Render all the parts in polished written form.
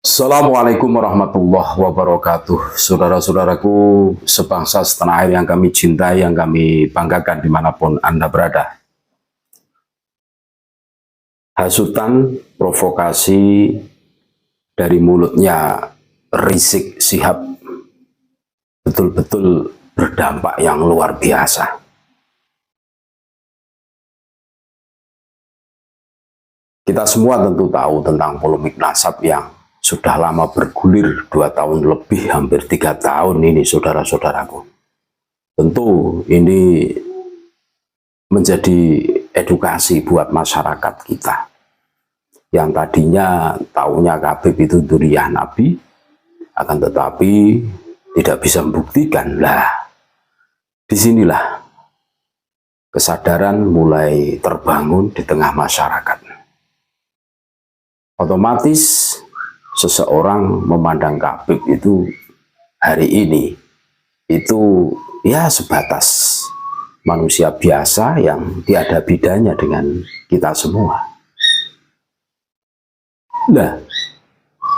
Assalamualaikum warahmatullahi wabarakatuh. Saudara-saudaraku sebangsa setanah air yang kami cintai, yang kami banggakan dimanapun Anda berada. Hasutan, provokasi dari mulutnya Rizik Syihab betul-betul berdampak yang luar biasa. Kita semua tentu tahu tentang polemik nasab yang sudah lama bergulir 2 tahun lebih, hampir 3 tahun ini, saudara-saudaraku. Tentu ini menjadi edukasi buat masyarakat kita yang tadinya taunya Habib itu dzurriyyah Nabi, akan tetapi tidak bisa membuktikan. Lah, disinilah kesadaran mulai terbangun di tengah masyarakat. Otomatis seseorang memandang Habib itu hari ini itu ya sebatas manusia biasa yang tiada bedanya dengan kita semua. Nah,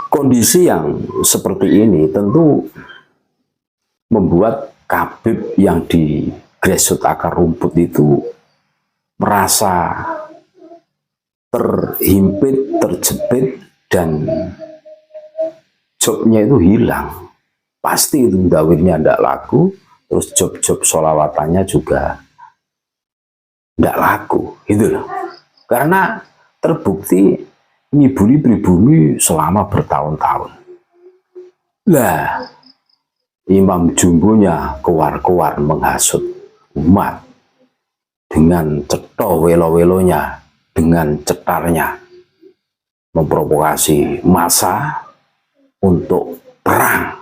kondisi yang seperti ini tentu membuat Habib yang di grassroots akar rumput itu merasa terhimpit, terjepit, dan jobnya itu hilang. Pasti itu dawirnya tidak laku, terus job-job solawatannya juga tidak laku, gitu loh. Karena terbukti ngibuli pribumi selama bertahun-tahun. Lah, imam jumbonya keluar-keluar menghasut umat dengan ceto welo-welonya, dengan cetarnya memprovokasi massa untuk perang.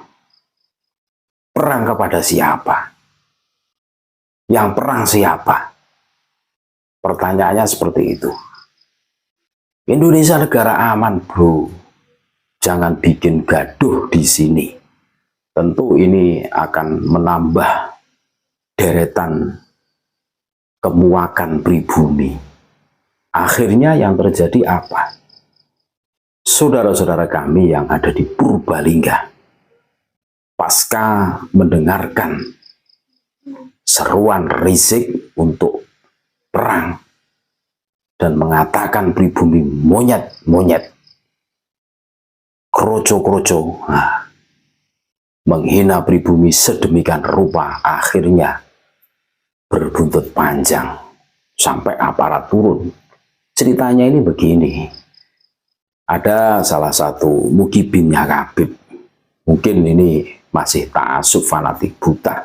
Perang kepada siapa? Yang perang siapa? Pertanyaannya seperti itu. Indonesia negara aman, bro. Jangan bikin gaduh di sini. Tentu ini akan menambah deretan kemuakan pribumi. Akhirnya yang terjadi apa? Saudara-saudara kami yang ada di Purbalingga, pasca mendengarkan seruan Rizik untuk perang dan mengatakan pribumi monyet-monyet, kroco-kroco, menghina pribumi sedemikian rupa, akhirnya berbuntut panjang sampai aparat turun. Ceritanya ini begini, ada salah satu mukibinnya Habib, mungkin ini masih ta'assub fanatik buta,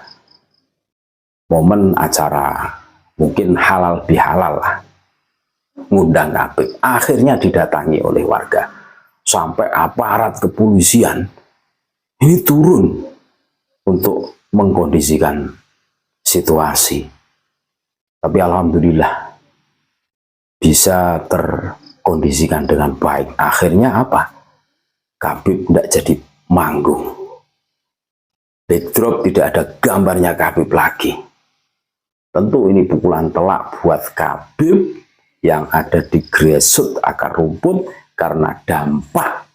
momen acara mungkin halal bihalal lah, ngundang Habib, akhirnya didatangi oleh warga, sampai aparat kepolisian ini turun untuk mengkondisikan situasi. Tapi alhamdulillah bisa terkondisikan dengan baik. Akhirnya apa? Habib tidak jadi manggung. Backdrop tidak ada gambarnya Habib lagi. Tentu ini pukulan telak buat Habib yang ada di grassroots akar rumput karena dampak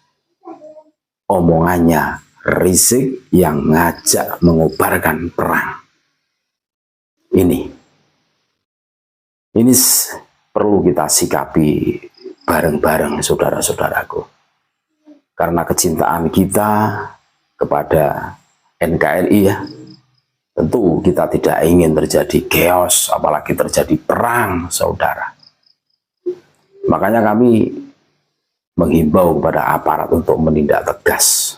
omongannya Rizik yang ngajak mengobarkan perang. Ini perlu kita sikapi bareng-bareng, saudara-saudaraku. Karena kecintaan kita kepada NKRI ya, tentu kita tidak ingin terjadi chaos, apalagi terjadi perang, saudara. Makanya kami menghimbau kepada aparat untuk menindak tegas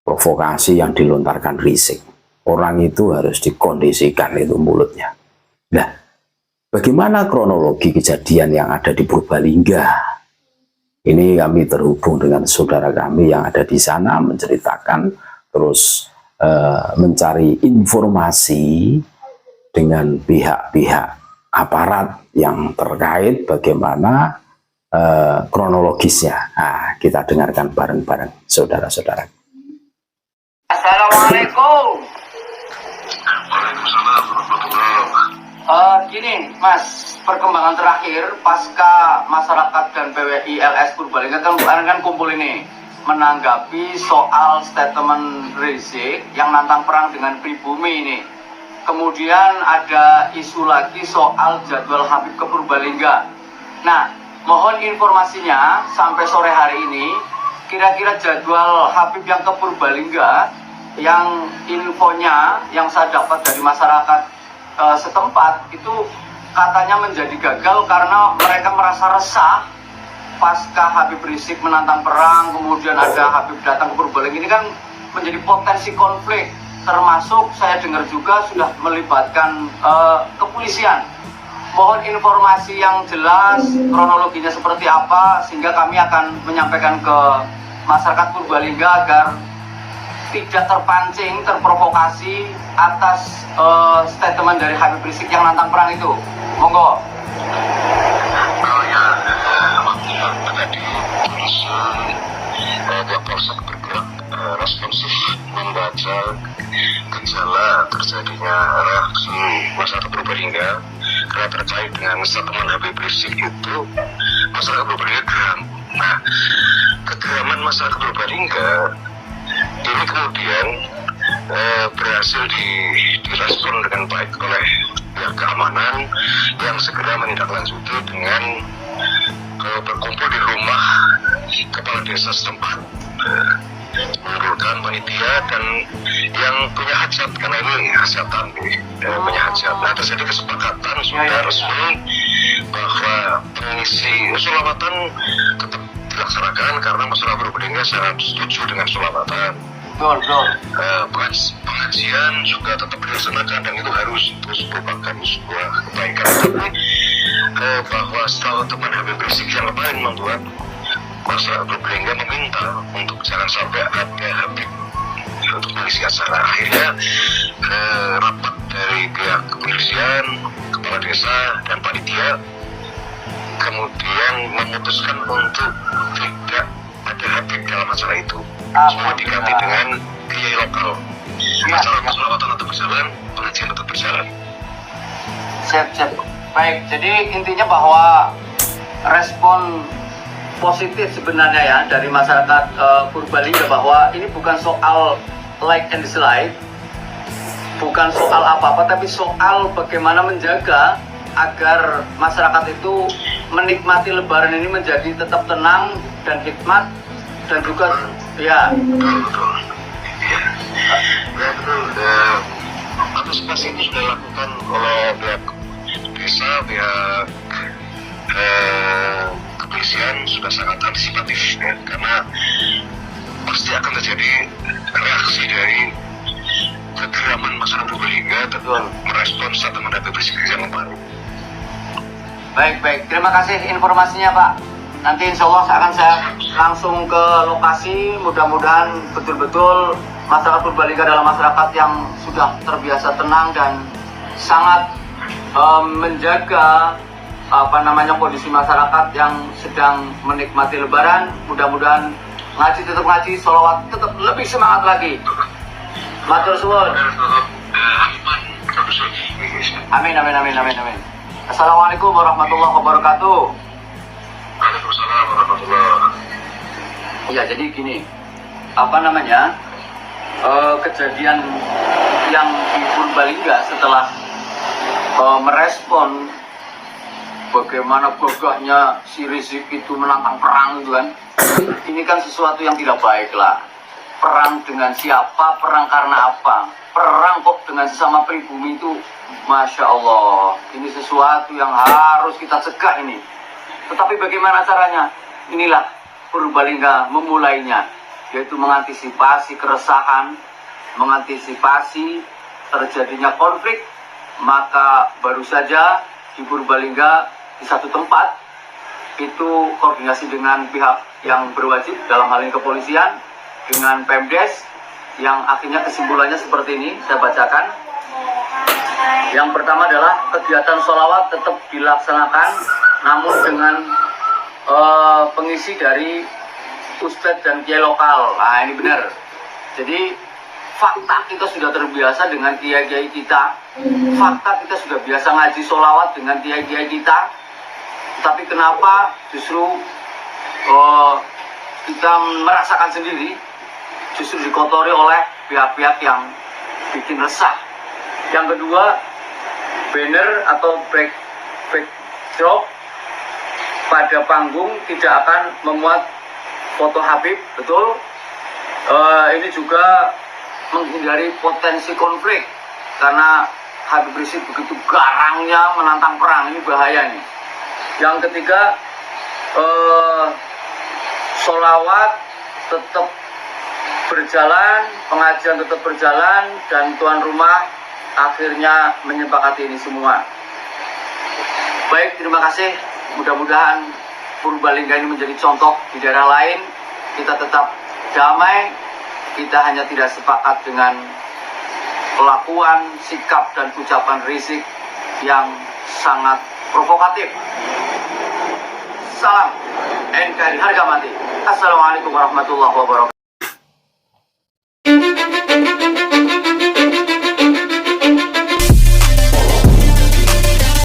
provokasi yang dilontarkan Rizik. Orang itu harus dikondisikan itu mulutnya. Nah, bagaimana kronologi kejadian yang ada di Purbalingga? Ini kami terhubung dengan saudara kami yang ada di sana, menceritakan, terus mencari informasi dengan pihak-pihak aparat yang terkait bagaimana kronologisnya. Nah, kita dengarkan bareng-bareng, saudara-saudara. Assalamualaikum. Gini, Mas, perkembangan terakhir pasca masyarakat dan PWI LS Purbalingga kan kumpul ini. menanggapi soal statement Rizik yang nantang perang dengan pribumi ini. Kemudian ada isu lagi soal jadwal Habib ke Purbalingga. Nah, mohon informasinya sampai sore hari ini, kira-kira jadwal Habib yang ke Purbalingga, yang infonya yang saya dapat dari masyarakat setempat itu katanya menjadi gagal karena mereka merasa resah pasca Habib Rizik menantang perang, kemudian ada Habib datang ke Purbalingga. Ini kan menjadi potensi konflik, termasuk saya dengar juga sudah melibatkan kepolisian. Mohon informasi yang jelas, kronologinya seperti apa, sehingga kami akan menyampaikan ke masyarakat Purbalingga agar tidak terpancing, terprovokasi atas statement dari Habib Rizik yang nantang perang itu. Monggo. Oh ya, tadi pihak polsek bergerak responsif membaca gejala terjadinya reaksi masyarakat Purbalingga karena terkait dengan statement Habib Rizik itu masyarakat Purbalingga geram. Nah, kegeraman masyarakat Purbalingga ini kemudian berhasil direspon dengan baik oleh pihak keamanan yang segera menindaklanjuti dengan berkumpul di rumah kepala desa setempat, mengumpulkan panitia dan yang punya hajat, karena ini hajatan punya hajat. Nah, terjadi kesepakatan sudah resmi bahwa pengisi sholawatan tetap dilaksanakan karena masyarakat Purbalingga sangat setuju dengan sholawatan. Pengajian juga tetap dilaksanakan dan itu harus terus merupakan sebuah kebaikan. Tapi bahwa setelah teman Habib Rizik yang kemarin membuat masyarakat Purbalingga meminta untuk jangan sampai ada Habib untuk mengisi acara. Akhirnya rapat dari pihak kepolisian, kepala desa dan panitia kemudian memutuskan untuk tidak ada Habib dalam acara itu. Semua diganti dengan kiai lokal. Acara sholawatan tetap berjalan, pengajian tetap berjalan. Siap. Baik, jadi intinya bahwa respon positif sebenarnya ya dari masyarakat Purbalingga bahwa ini bukan soal like and dislike, bukan soal apa-apa, tapi soal bagaimana menjaga agar masyarakat itu menikmati Lebaran ini menjadi tetap tenang dan hikmat dan juga ya. Betul. Ya, betul. Antisipasi ini sudah dilakukan oleh pihak desa, pihak kepolisian sudah sangat antisipatif ya, karena pasti akan terjadi reaksi dari kegeraman masyarakat Purbalingga dan merespons statement Habib Rizik yang baru. Baik. Terima kasih informasinya, Pak. Nanti insya Allah akan saya langsung ke lokasi. Mudah-mudahan betul-betul masyarakat Purbalingga adalah masyarakat yang sudah terbiasa tenang dan sangat menjaga kondisi masyarakat yang sedang menikmati Lebaran. Mudah-mudahan ngaji tetap ngaji, sholawat tetap lebih semangat lagi. Matur suwun. Amin. Assalamualaikum warahmatullahi wabarakatuh. Waalaikumsalam warahmatullahi. Ya, jadi gini, kejadian yang di Purbalingga setelah merespon bagaimana gagahnya si Rizik itu menantang perang itu kan, ini kan sesuatu yang tidak baik lah. Perang dengan siapa, perang karena apa, perang kok dengan sesama pribumi itu, Masya Allah, ini sesuatu yang harus kita cegah ini. Tetapi bagaimana caranya? Inilah Purbalingga memulainya, yaitu mengantisipasi keresahan, mengantisipasi terjadinya konflik. Maka baru saja di Purbalingga di satu tempat itu koordinasi dengan pihak yang berwajib, dalam hal ini kepolisian, dengan Pemdes, yang akhirnya kesimpulannya seperti ini, saya bacakan. Yang pertama adalah kegiatan sholawat tetap dilaksanakan, namun dengan pengisi dari ustadz dan kiai lokal. Nah, ini benar. Jadi fakta kita sudah terbiasa dengan kiai-kiai kita, fakta kita sudah biasa ngaji sholawat dengan kiai-kiai kita, tapi kenapa justru kita merasakan sendiri justru dikotori oleh pihak-pihak yang bikin resah. Yang kedua, banner atau backdrop pada panggung tidak akan memuat foto Habib, betul. Ini juga menghindari potensi konflik karena Habib Rizik begitu garangnya menantang perang, ini bahaya nih. Yang ketiga, sholawat tetap berjalan, pengajian tetap berjalan, dan tuan rumah akhirnya menyepakati ini semua. Baik, terima kasih. Mudah-mudahan Purbalingga ini menjadi contoh di daerah lain. Kita tetap damai, kita hanya tidak sepakat dengan kelakuan, sikap, dan ucapan Rizik yang sangat provokatif. Salam NKRI harga mati. Assalamualaikum warahmatullahi wabarakatuh.